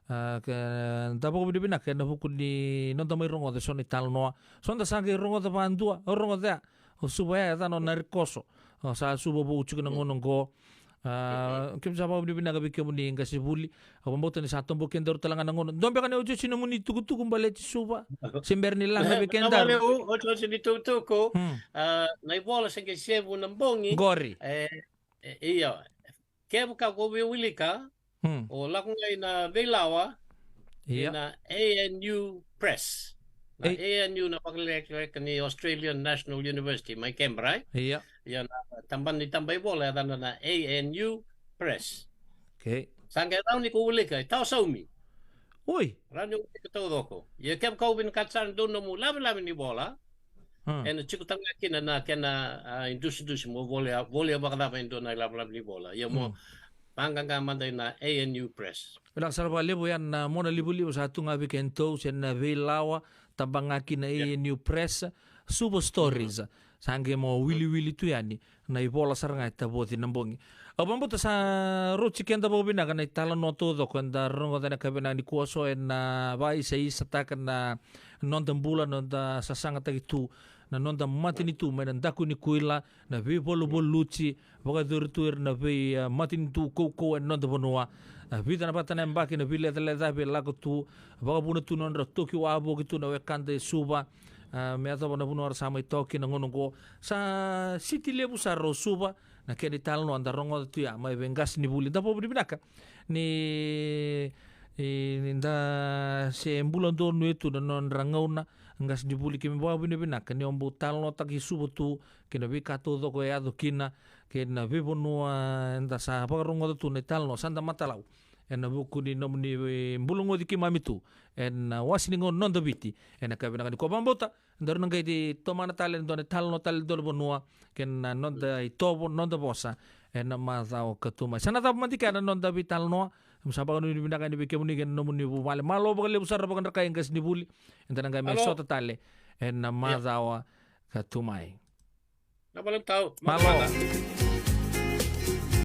Tapo ko binibina kaya nahukod ni non tamay rongo de son ital noa son da sangi rongo da pandua rongo da subaya da no narikoso sa subo bu uchu na ngonong ko kim sa pa binibina gabi kemo ni ngasi buli abamboto ni satong bu kendor talangan ngono dombe kan uchu sino muni tugu balet suba simber ni lang gabi kendar Ocho sinitutuko na ibola sa kesebu ng bongi gori iya kaya ka ko wilika o lakong ngay na Belawa na ANU Press. Na ANU na paglilek ni Australian National University, may Canberra. Iya. Yan tamban ni tambay bola na ANU Press. Okay. Saan kaya raw ni kuuli ka? Tao sa umi. Uy. Ran yung ikatudo ko. Yung kem kaubin katsan doon na mo laban ni bola. And chikutang kina na indus mo bola baka naman doon na laban ni bola. Yung mo panggangaman tayo na ANU Press. Ilang sarabali po yan na muna libo-libo sa atong abikento sa na Belawa tabang akin na ANU Press subo stories sangge mo wili-wili tu yani na ibola sarang ay taboti ng bongi. Abang buta sa road chicken tabo binaga na italan no todo kanda rongo na kabina ni kuoso na ba isa takan na non bulan non da sasanga tagitu na non da mati ni tu may nandaku ni kuila na vi bolo luci baka durtuir na vi mati ni tu koko non da bonua vi na pata na mbaki na vi leta vi lago tu baka buna tu non toki wabo gitu na wekande suba me ato na bunuar sama itoki na ngonong ko sa city lebu sa rosuba na kaya tal no anda rongo tu ya may vengas ni buli da po binaka ni inda se embulan do no itu na non rangaw na ngas dibuli kimi bawa binibina kani ombu talno taki subutu kina bi kato do ko yado kina kina bi bonua nda sa parongo do ne talno sanda matalau en buku ni nomni mbulungo di kimamitu en wasiningo non do biti en kabina kani ko bambota ndar nang di tomana talen do ne talno tal do bonua ken non da itobo non da bosa en mazao katuma sana ta mantika non da bitalno Musaba ni binaka ni bikemu ni gen nomu ni bu male malo bakal busar bakan raka ingas ni buli entana ga me sota tale en mazawa katumai. Na balang tao. Malo.